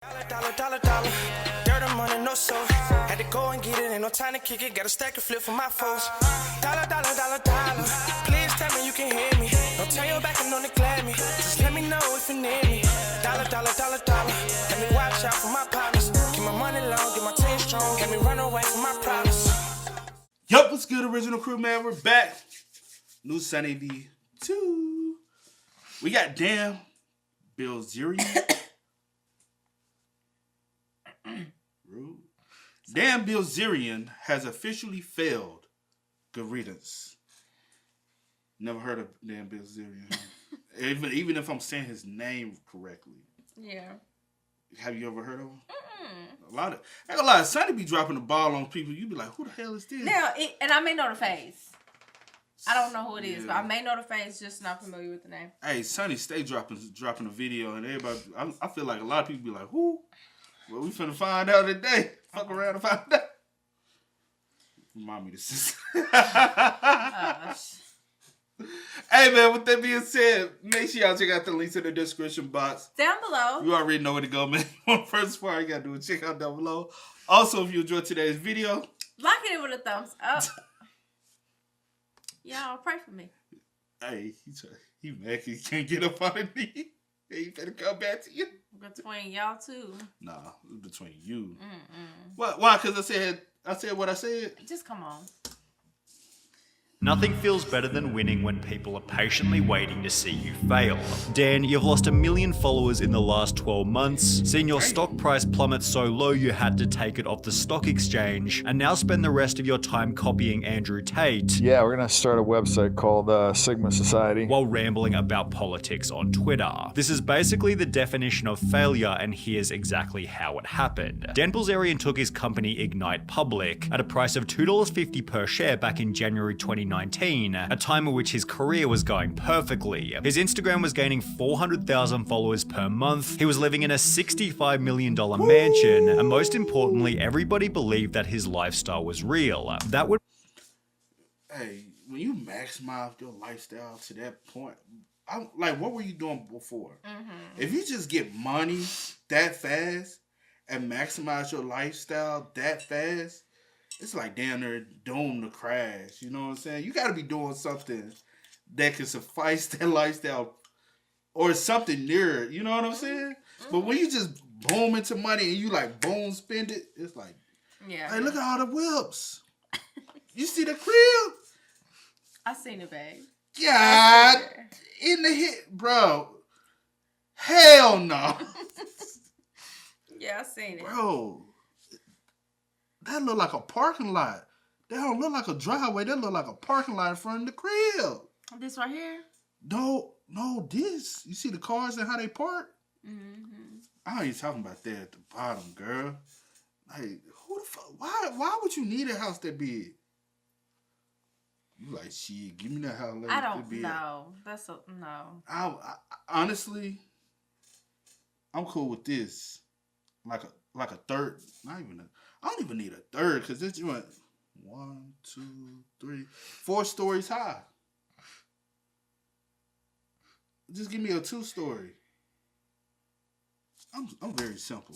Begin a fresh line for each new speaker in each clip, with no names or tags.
Dollar. Dirt and money, no soul. Had to go and get it, ain't no time to kick it. Got a stack and flip for my foes. Dollar. Please tell me you can hear me. Don't turn your back and don't neglect me. Just let me know if you need me. Dollar. Let me watch out for my partners. Keep my money long, get my team strong. Let me run away from my problems.
Yup, what's good, original crew, man? We're back. New Sunny V2. We got damn Bilzerian. Rude. Damn Bilzerian has officially failed Riddance. Never heard of damn Bilzerian. even if I'm saying his name correctly.
Yeah.
Have you ever heard of him? A lot of Sonny be dropping the ball on people. You be like, who the hell is this?
Now, and I may know the face. I don't know who it is, but I may know the face, just not familiar with the name.
Hey, Sonny stay dropping a video, and everybody, I feel like a lot of people be like, who? Well, we finna find out today. Fuck around and find out. Remind me to sister. Hey, man, with that being said, make sure y'all check out the links in the description box.
Down below.
You already know where to go, man. First part, you gotta do is check out down below. Also, if you enjoyed today's video,
like it with a thumbs up. Y'all pray for me.
Hey, he mad 'cause he can't get up on the knee. He better come back to you.
Between y'all two.
Nah, between you. Why? Because I said what I said.
Just come on.
Nothing feels better than winning when people are patiently waiting to see you fail. Dan, you've lost 1 million followers in the last 12 months, seen your stock price plummet so low you had to take it off the stock exchange, and now spend the rest of your time copying Andrew Tate.
Yeah, we're gonna start a website called Sigma Society.
While rambling about politics on Twitter. This is basically the definition of failure, and here's exactly how it happened. Dan Bilzerian took his company Ignite public at a price of $2.50 per share back in January 2019, a time in which his career was going perfectly. His Instagram was gaining 400,000 followers per month, he was living in a $65 million mansion, and most importantly, everybody believed that his lifestyle was real. That would...
Hey, when you maximize your lifestyle to that point, what were you doing before? If you just get money that fast and maximize your lifestyle that fast, it's like damn near doomed to crash. You know what I'm saying? You got to be doing something that can suffice that lifestyle or something near it. You know what I'm saying? But when you just boom into money and you like boom spend it, it's like,
yeah.
Hey, look at all the whips. You see the crib?
I seen it, babe.
God, in the hit, bro. Hell no.
Yeah, I seen it.
Bro. That look like a parking lot. That don't look like a driveway. That look like a parking lot in front of the crib.
This right here?
No, this. You see the cars and how they park? I ain't talking about that at the bottom, girl. Like, who the fuck? Why would you need a house that big? You like, shit, give me that house.
I don't know. No.
I honestly, I'm cool with this. Like a third, I don't even need a third because this went 1, 2, 3, 4 stories high. Just give me a 2-story. I'm very simple.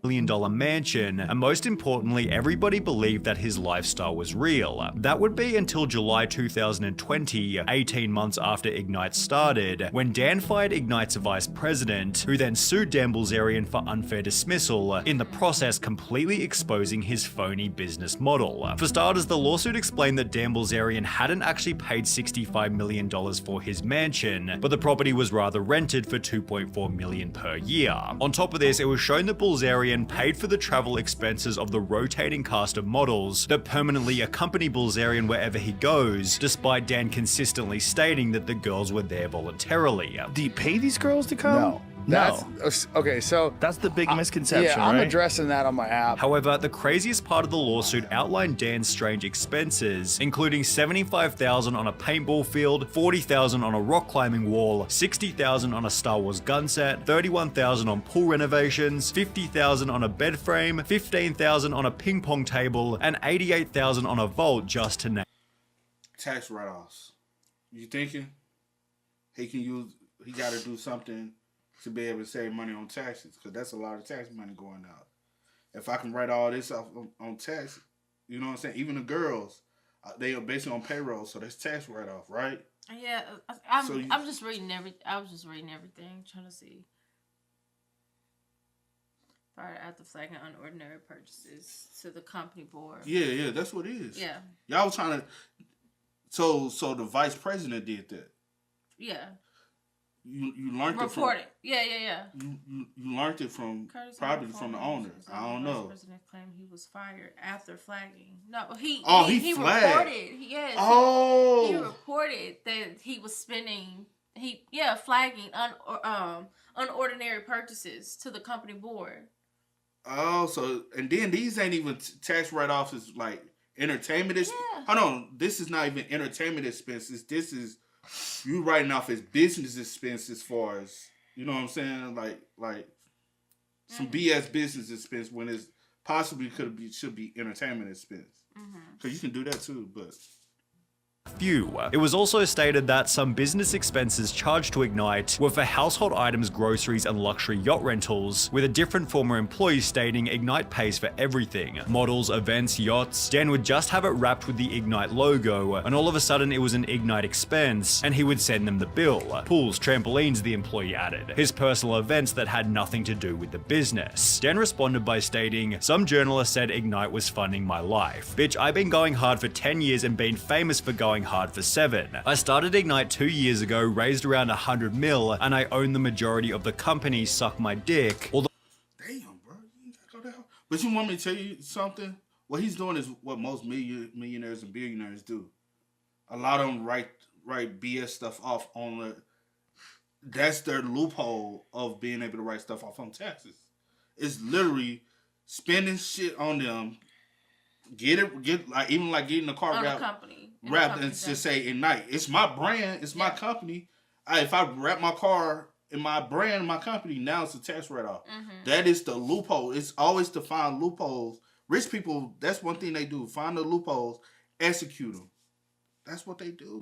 $1 million mansion, and most importantly, everybody believed that his lifestyle was real. That would be until July 2020, 18 months after Ignite started, when Dan fired Ignite's vice president, who then sued Dan Bilzerian for unfair dismissal, in the process completely exposing his phony business model. For starters, the lawsuit explained that Dan Bilzerian hadn't actually paid $65 million for his mansion, but the property was rather rented for $2.4 million per year. On top of this, it was shown that Bilzerian paid for the travel expenses of the rotating cast of models that permanently accompany Bilzerian wherever he goes, despite Dan consistently stating that the girls were there voluntarily.
Do you pay these girls to come?
No. Okay, so
that's the big misconception,
I'm
right?
addressing that on my app.
However, the craziest part of the lawsuit outlined Dan's strange expenses, including $75,000 on a paintball field, $40,000 on a rock climbing wall, $60,000 on a Star Wars gun set, $31,000 on pool renovations, $50,000 on a bed frame, $15,000 on a ping pong table, and $88,000 on a vault, just to name.
Tax write-offs. You thinking he got to do something to be able to save money on taxes, because that's a lot of tax money going out. If I can write all this off on tax, you know what I'm saying? Even the girls, they are basically on payroll, so that's tax write off, right?
Yeah, I'm just reading I was just reading everything, trying to see. Prior after flagging unordinary purchases to the company board.
Yeah, that's what it is.
Yeah.
Y'all was trying to. So the vice president did that.
Yeah.
You learned
Reported.
it from.
Yeah.
You learned it from
Curtis
probably from the owner. I don't know.
The president claimed he was fired after flagging. No, he
flagged.
reported. Yes.
Oh.
He reported that he was spending. Flagging unordinary purchases to the company board.
Oh, so and then these ain't even tax write-offs. Is like entertainment. Hold on, this is not even entertainment expenses. This is you writing off as business expenses, as far as you know what I'm saying. Like some BS business expense when it's possibly should be entertainment expense. Because you can do that too, but.
Few. It was also stated that some business expenses charged to Ignite were for household items, groceries, and luxury yacht rentals, with a different former employee stating Ignite pays for everything. Models, events, yachts. Dan would just have it wrapped with the Ignite logo, and all of a sudden it was an Ignite expense, and he would send them the bill. Pools, trampolines, the employee added. His personal events that had nothing to do with the business. Dan responded by stating, "Some journalist said Ignite was funding my life. Bitch, I've been going hard for 10 years and been famous for going hard for 7. I started Ignite 2 years ago, raised around 100 mil, and I own the majority of the company, suck my dick." Although
Damn, bro. You gotta go down. But you want me to tell you something? What he's doing is what most millionaires and billionaires do. A lot of them write BS stuff off on the... That's their loophole of being able to write stuff off on taxes. It's literally spending shit on them. Getting the car
On
wrapped.
the company.
Wrapped and just say Ignite. It's my brand. It's my company. If I wrap my car in my brand, my company, now it's a tax write-off. That is the loophole. It's always to find loopholes. Rich people, that's one thing they do. Find the loopholes, execute them. That's what they do.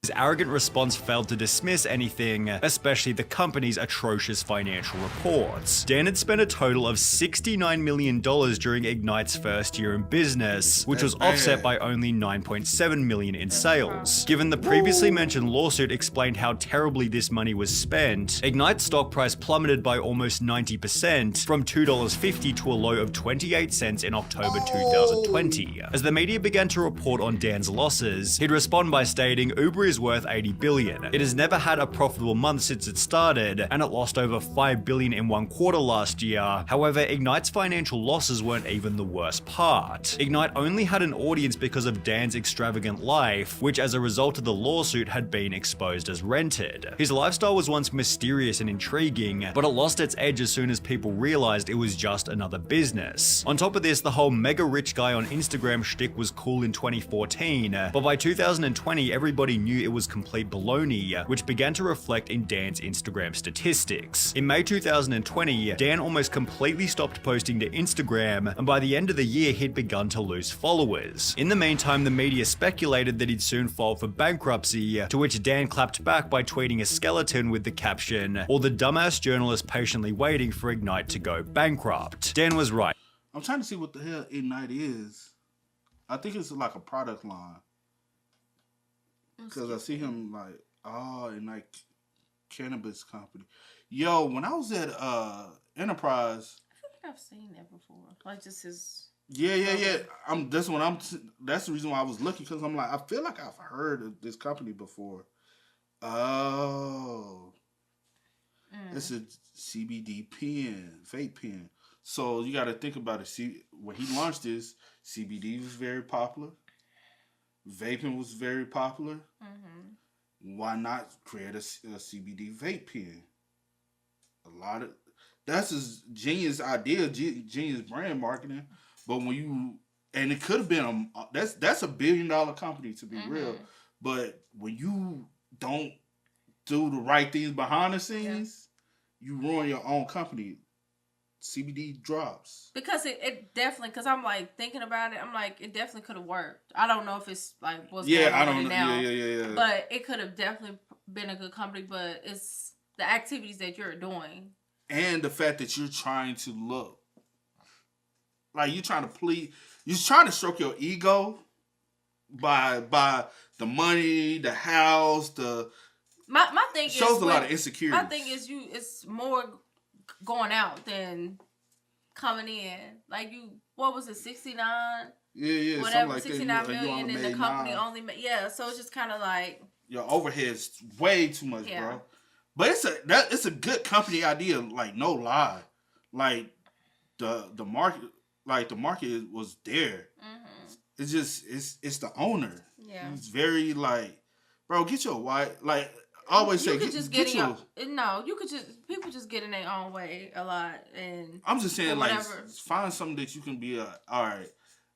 his arrogant response failed to dismiss anything, especially the company's atrocious financial reports. Dan had spent a total of $69 million during Ignite's first year in business, which was offset by only $9.7 million in sales. Given the previously mentioned lawsuit explained how terribly this money was spent, Ignite's stock price plummeted by almost 90%, from $2.50 to a low of 28 cents in October 2020. As the media began to report on Dan's losses, he'd respond by stating, "Uber is worth $80 billion. It has never had a profitable month since it started, and it lost over $5 billion in one quarter last year." However, Ignite's financial losses weren't even the worst part. Ignite only had an audience because of Dan's extravagant life, which as a result of the lawsuit had been exposed as rented. His lifestyle was once mysterious and intriguing, but it lost its edge as soon as people realized it was just another business. On top of this, the whole mega rich guy on Instagram shtick was cool in 2014, but by 2020 everybody knew it was complete baloney, which began to reflect in Dan's Instagram statistics. In May 2020, Dan almost completely stopped posting to Instagram, and by the end of the year he'd begun to lose followers. In the meantime, the media speculated that he'd soon file for bankruptcy, to which Dan clapped back by tweeting a skeleton with the caption, "Or the dumbass journalist patiently waiting for Ignite to go bankrupt." Dan was right.
I'm trying to see what the hell Ignite is. I think it's like a product line. Because I see him like, Ignite Cannabis Company. Yo, when I was at Enterprise.
I feel like I've seen that before. Like just his.
Yeah. That's the reason why I was looking, because I'm like, I feel like I've heard of this company before. Oh. It's a CBD pen, vape pen. So you got to think about it. See, when he launched this, CBD was very popular. Vaping was very popular. Mm-hmm. Why not create a CBD vape pen? That's his genius idea, genius brand marketing. But when you, and it could have been that's $1 billion company, to be real. But when you don't do the right things behind the scenes, you ruin your own company. CBD drops.
Because it definitely, because I'm like thinking about it, I'm like, it definitely could have worked. I don't know if it's like what's going on now.
Yeah.
But it could have definitely been a good company, but it's the activities that you're doing.
And the fact that you're trying to look like you're trying to stroke your ego by the money, the house,
my thing
shows
is
a lot of insecurity.
My thing is it's more going out than coming in. Like what was it, 69?
Yeah,
whatever,
like
69 million, and the company only made, so it's just kind of like
your overhead's way too much, bro. But it's a good company idea, like no lie. Like the market, was there. Mm-hmm. It's just it's the owner. Yeah, he's very like, bro, get your wife. Like I always say,
people just get in their own way a lot. And
I'm just saying, like, find something that you can be all right.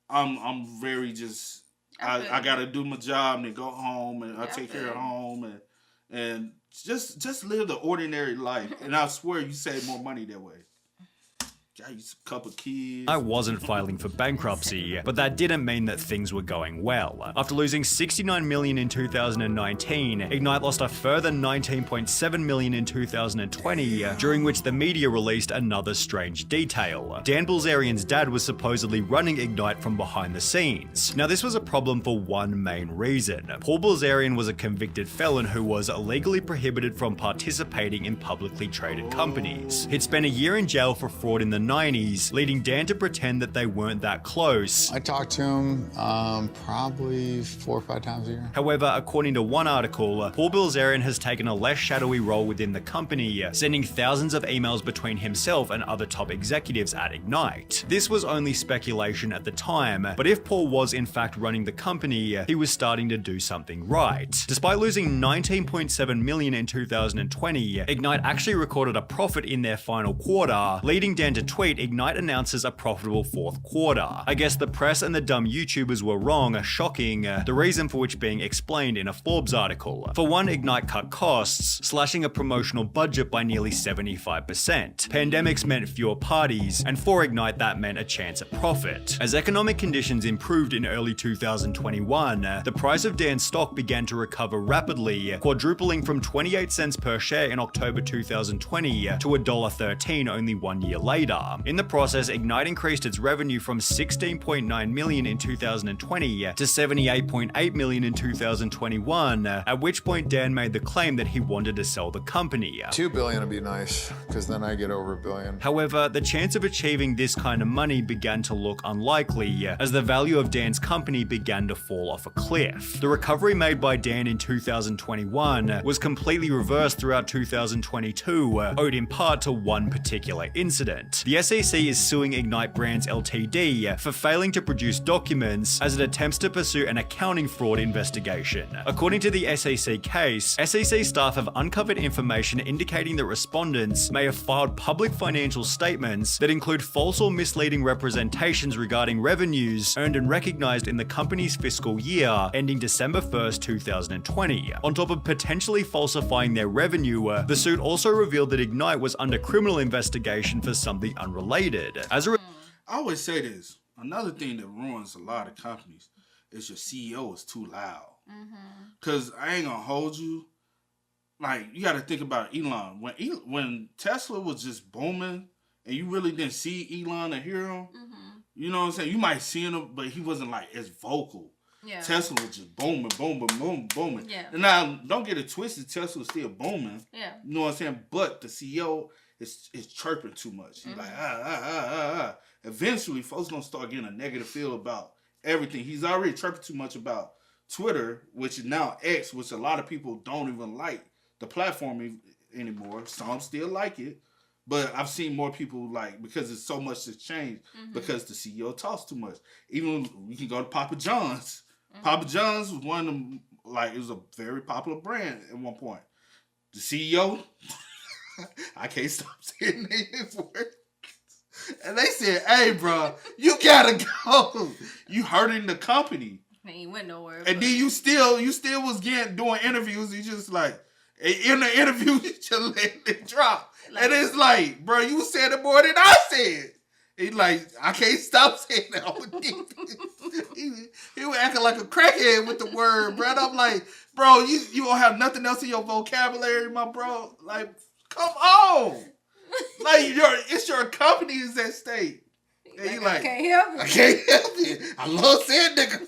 I'm very just I gotta do my job and then go home and I take care of home and just live the ordinary life, and I swear you save more money that way. Got you a couple kids.
I wasn't filing for bankruptcy, but that didn't mean that things were going well. After losing $69 million in 2019, Ignite lost a further $19.7 million in 2020, during which the media released another strange detail. Dan Bilzerian's dad was supposedly running Ignite from behind the scenes. Now, this was a problem for one main reason. Paul Bilzerian was a convicted felon who was legally prohibited from participating in publicly traded companies. He'd spent a year in jail for fraud in the 90s, leading Dan to pretend that they weren't that close.
I talked to him probably 4 or 5 times a year.
However, according to one article, Paul Bilzerian has taken a less shadowy role within the company, sending thousands of emails between himself and other top executives at Ignite. This was only speculation at the time, but if Paul was in fact running the company, he was starting to do something right. Despite losing $19.7 million in 2020, Ignite actually recorded a profit in their final quarter, leading Dan to tweet, Ignite announces a profitable fourth quarter. I guess the press and the dumb YouTubers were wrong, shocking, the reason for which being explained in a Forbes article. For one, Ignite cut costs, slashing a promotional budget by nearly 75%. Pandemics meant fewer parties, and for Ignite that meant a chance at profit. As economic conditions improved in early 2021, the price of Dan's stock began to recover rapidly, quadrupling from 28 cents per share in October 2020 to $1.13 only 1 year later. In the process, Ignite increased its revenue from $16.9 million in 2020 to $78.8 million in 2021, at which point Dan made the claim that he wanted to sell the company.
$2 billion would be nice, because then I get over $1 billion.
However, the chance of achieving this kind of money began to look unlikely, as the value of Dan's company began to fall off a cliff. The recovery made by Dan in 2021 was completely reversed throughout 2022, owed in part to one particular incident. The SEC is suing Ignite Brands Ltd for failing to produce documents as it attempts to pursue an accounting fraud investigation. According to the SEC case, SEC staff have uncovered information indicating that respondents may have filed public financial statements that include false or misleading representations regarding revenues earned and recognized in the company's fiscal year ending December 1st, 2020. On top of potentially falsifying their revenue, the suit also revealed that Ignite was under criminal investigation for something unrelated. I
always say this. Another thing that ruins a lot of companies is your CEO is too loud. Because I ain't going to hold you. Like, you got to think about Elon. When Tesla was just booming and you really didn't see Elon or hear him, you know what I'm saying? You might see him, but he wasn't like as vocal. Yeah. Tesla was just booming. Yeah. And now, don't get it twisted. Tesla was still booming. Yeah. You know what I'm saying? But the CEO is chirping too much. He's like, Eventually, folks gonna start getting a negative feel about everything. He's already chirping too much about Twitter, which is now X, which a lot of people don't even like the platform anymore. Some still like it, but I've seen more people like, because it's so much that's changed, because the CEO talks too much. Even we can go to Papa John's. Papa John's was one of them, like, it was a very popular brand at one point. The CEO, I can't stop saying his word. And they said, hey, bro, you gotta go. You hurting the company.
He ain't went nowhere.
And then you still was doing interviews. You just like, in the interview, you just let it drop. And it's like, bro, you said it more than I said. He's like, I can't stop saying that. He was acting like a crackhead with the word, bro. And I'm like, bro, you don't have nothing else in your vocabulary, my bro. Like, Come on. Like, it's your company is at stake. And you like,
I can't help it.
I can't help it. I love saying nigga.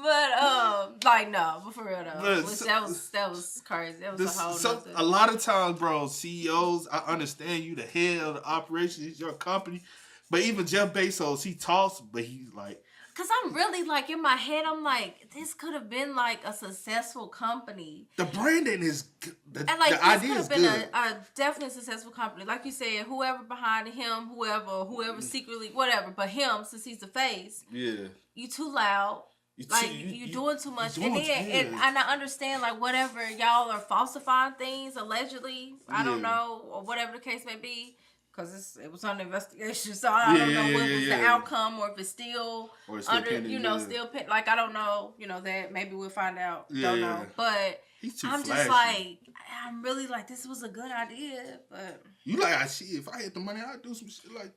But like no, but for real though,
But
that was crazy. That was a whole nother.
A lot of times, bro, CEOs, I understand you the head of the operation, it's your company. But even Jeff Bezos, he talks, but he's like,
cause I'm really like in my head, I'm like, this could have been like a successful company.
the branding is the
And like this
idea
could
is
have been
good.
a definitely successful company. Like you said, whoever behind him, whoever secretly, whatever, but him, since he's the face,
Yeah.
you too loud. Like you doing too much, and I understand like whatever y'all are falsifying things allegedly. I don't know, or whatever the case may be, because it was under investigation. So I don't know what was the outcome, or if it's still under pending, still like I don't know. That maybe we'll find out. Don't know, but I'm
flashy.
just like I'm really like this was a good idea, but
you like I see if I had the money I'd do some shit like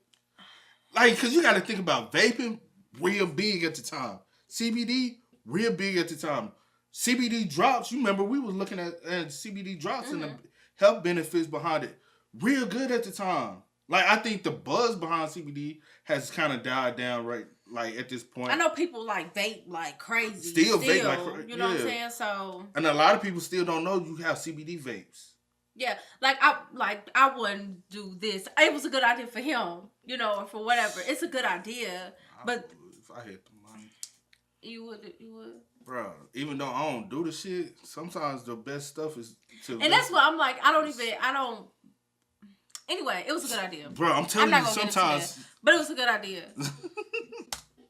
because you got to think about vaping real big at the time. CBD, real big at the time. CBD drops, you remember we was looking at CBD drops and the health benefits behind it. Real good at the time. Like, I think the buzz behind CBD has kind of died down like at this point.
I know people like vape like crazy.
Still vape like crazy.
You know what I'm saying? So.
And a lot of people still don't know you have CBD vapes.
Yeah, I wouldn't do this. It was a good idea for him, or for whatever. It's a good idea, but
if I had the money.
You would.
Bro, even though I don't do the shit, sometimes the best stuff is to...
And that's what I'm like, I don't... Anyway, it was a good idea.
Bro, I'm telling you, sometimes...
But it was a good idea.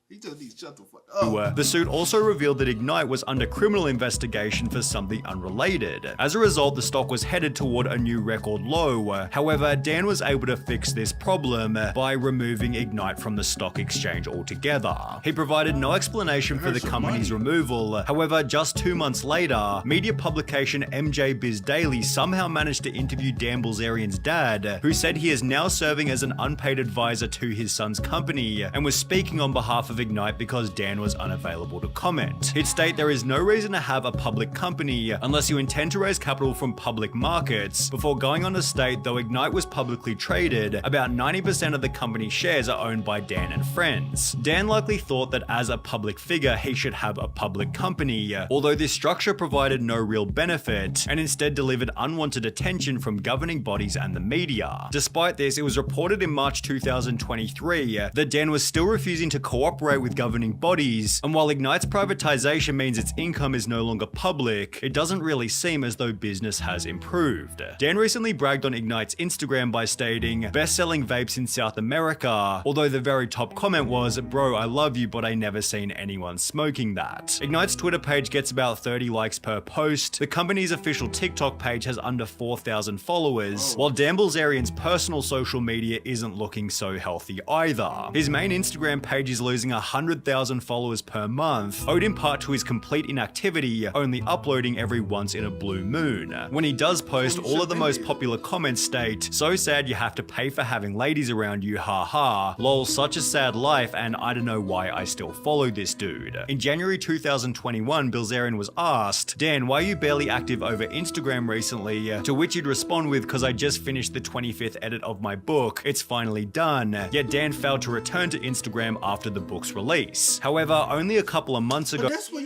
He just needs to shut the fuck up.
The suit also revealed that Ignite was under criminal investigation for something unrelated. As a result, the stock was headed toward a new record low. However, Dan was able to fix this problem by removing Ignite from the stock exchange altogether. He provided no explanation for the company's removal. However, just 2 months later, media publication MJ Biz Daily somehow managed to interview Dan Bilzerian's dad, who said he is now serving as an unpaid advisor to his son's company and was speaking on behalf of Ignite because Dan was unavailable to comment. He'd state there is no reason to have a public company unless you intend to raise capital from public markets, before going on to state though Ignite was publicly traded, about 90% of the company's shares are owned by Dan and friends. Dan likely thought that as a public figure he should have a public company, although this structure provided no real benefit and instead delivered unwanted attention from governing bodies and the media. Despite this, it was reported in March 2023 that Dan was still refusing to cooperate with governing bodies, and while Ignite's privatization means its income is no longer public, it doesn't really seem as though business has improved. Dan recently bragged on Ignite's Instagram by stating, "Best-selling vapes in South America," although the very top comment was, "Bro, I love you, but I never seen anyone smoking that." Ignite's Twitter page gets about 30 likes per post. The company's official TikTok page has under 4,000 followers, while Dan Bilzerian's personal social media isn't looking so healthy either. His main Instagram page is losing 100,000 followers per month, owed in part to his complete inactivity, only uploading every once in a blue moon. When he does post, all of the most popular comments state, "So sad you have to pay for having ladies around you, haha, lol, such a sad life, and I don't know why I still follow this dude." In January 2021, Bilzerian was asked, "Dan, why are you barely active over Instagram recently?" To which he'd respond with, "Cause I just finished the 25th edit of my book, it's finally done." Yet Dan failed to return to Instagram after the book's release. However, only a couple of months ago...
But that's when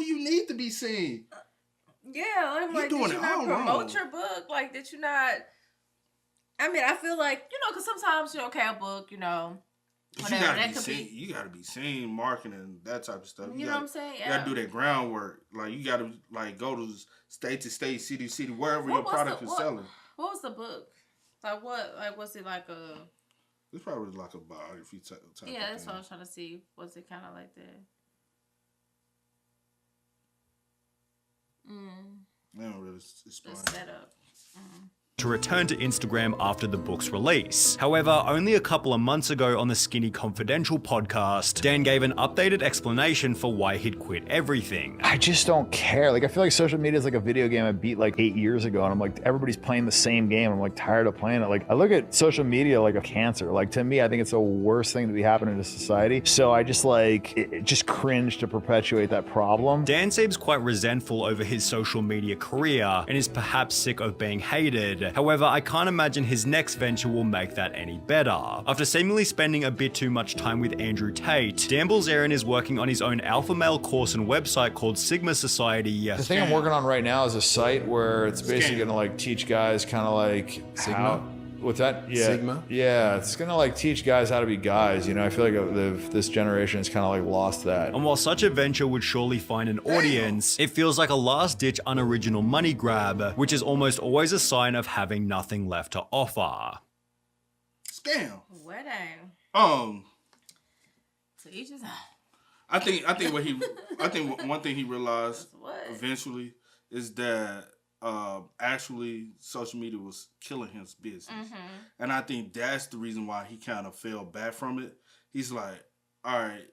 you need to be seen.
Yeah, I'm like, did you not promote your book? Like, did you not... I mean, I feel like, because sometimes, okay, a book, whatever, that could be...
You gotta be seen, marketing, that type of stuff.
You know what I'm saying? Yeah.
You gotta do that groundwork. Like, you gotta, go to state, city to city, wherever your product is selling.
What was the book? Like, what? Like, was it like a...
It's probably like a biography type
Yeah, that's
thing.
what I was trying to see. Was it kind of like that?
They don't really explain.
The setup.
to return to Instagram after the book's release. However, only a couple of months ago on the Skinny Confidential podcast, Dan gave an updated explanation for why he'd quit everything.
I just don't care. Like, I feel like social media is like a video game I beat like 8 years ago, and I'm like, everybody's playing the same game. I'm like tired of playing it. Like, I look at social media like a cancer. Like, to me, I think it's the worst thing to be happening to society. So I just like, it just cringe to perpetuate that problem.
Dan seems quite resentful over his social media career and is perhaps sick of being hated. However, I can't imagine his next venture will make that any better. After seemingly spending a bit too much time with Andrew Tate, Dan Bilzerian is working on his own alpha male course and website called Sigma Society.
The thing I'm working on right now is a site where it's basically gonna like teach guys kind of like
Sigma?
What's that? Yeah.
Sigma?
Yeah, it's gonna like teach guys how to be guys. You know, I feel like this generation has kind of like lost that.
And while such a venture would surely find an audience, it feels like a last-ditch unoriginal money grab, which is almost always a sign of having nothing left to offer.
Scam.
What a. To each his own.
I think one thing he realized eventually is that actually social media was killing his business. And I think that's the reason why he kind of fell back from it. He's like, all right,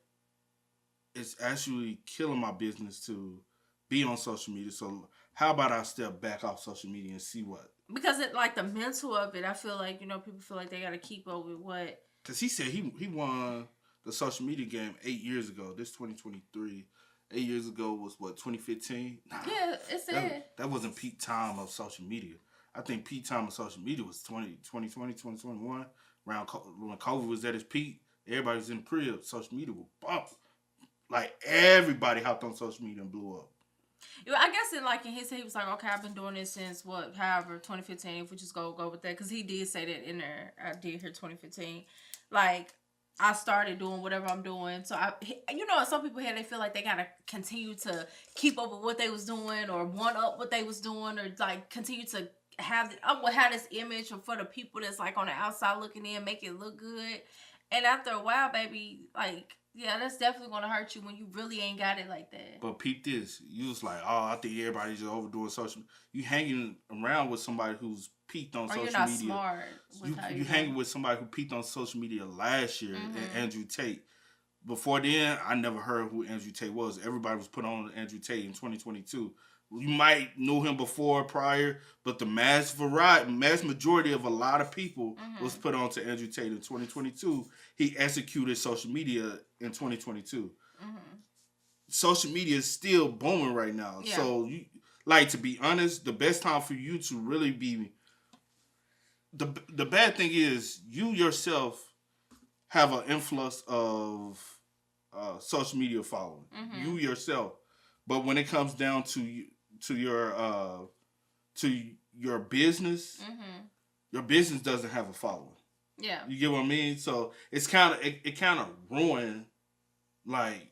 it's actually killing my business to be on social media. So how about I step back off social media and see what? Because
it like the mental of it, I feel like, you know, people feel like they got to keep up with what.
Because he said he won the social media game 8 years ago. This 2023. 8 years ago was what, 2015? Nah,
yeah, it's it.
That wasn't peak time of social media. I think peak time of social media was 2020, 2021. Around when COVID was at its peak, everybody was in the crib. Social media was bump. Like everybody hopped on social media and blew up.
I guess in his head, he was like, okay, I've been doing this since however 2015. If we just go with that, because he did say that in there. I did hear 2015. Like, I started doing whatever I'm doing. So, some people here, they feel like they got to continue to keep up with what they was doing or one up what they was doing or, like, continue to have this image for the people that's, like, on the outside looking in, make it look good. And after a while, baby, like, yeah, that's definitely going to hurt you when you really ain't got it like that.
But peep this. You was like, oh, I think everybody's just overdoing social media. You hanging around with somebody who's peaked on social media. Or you're not smart. You hanging with somebody who peaked on social media last year, and Andrew Tate. Before then, I never heard who Andrew Tate was. Everybody was put on Andrew Tate in 2022. You might know him prior, but the mass majority of a lot of people was put on to Andrew Tate in 2022. He executed social media in 2022. Social media is still booming right now. Yeah. So, to be honest, the best time for you to really be... The bad thing is, you yourself have an influx of social media following. You yourself. But when it comes down to your business, your business doesn't have a following. Yeah, you get what I mean. So it's kind of ruined. Like,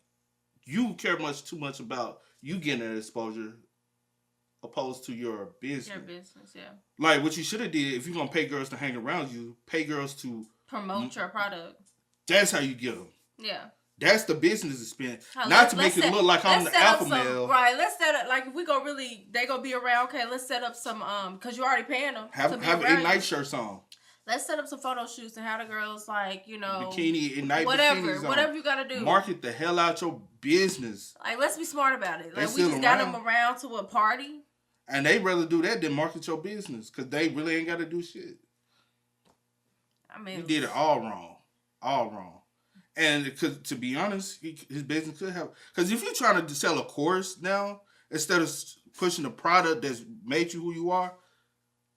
you care too much about you getting that exposure, opposed to your business. Your business, yeah. Like, what you should have did, if you're gonna pay girls to hang around you, pay girls to
promote your product.
That's how you get them. Yeah. That's the business expense. Not to make it look like I'm the alpha male.
Right. Let's set up, like, if we go really, they gonna be around, okay, let's set up some, because you're already paying them.
Have Ignite shirts on.
Let's set up some photo shoots and have the girls, like,
bikini, Ignite
bikinis on. Whatever you gotta do.
Market the hell out your business.
Like, let's be smart about it. Like, we just got them around to a party.
And they rather do that than market your business, because they really ain't got to do shit. I mean, he did it all wrong. All wrong. And to be honest, his business could have... Because if you're trying to sell a course now, instead of pushing a product that's made you who you are,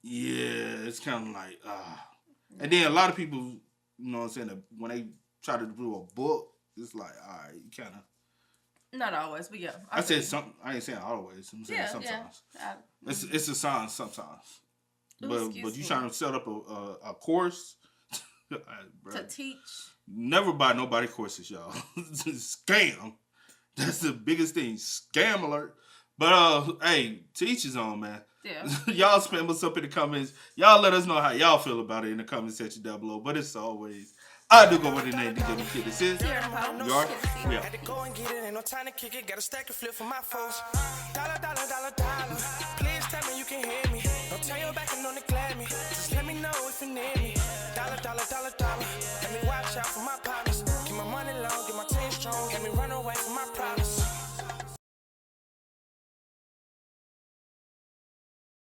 yeah, it's kind of like... And then a lot of people, you know what I'm saying, when they try to do a book, it's like, all right, you kind of...
Not always, but yeah.
I said something. I ain't saying always. I'm saying sometimes. Yeah. It's a sign sometimes. But you trying to set up a course...
to teach.
Never buy nobody courses, y'all. Scam. That's the biggest thing. Scam alert. But hey, to each his own, man. Yeah. Y'all spam us up in the comments. Y'all let us know how y'all feel about it in the comment section down below. But it's always, I do go with the name DJ Kid. This is we are.
Had to go and get it. Ain't no time to kick it. Got a stack and flip for my folks. Dollar. Please tell me you can hear me. Don't turn your back and don't neglect me. out for my pop.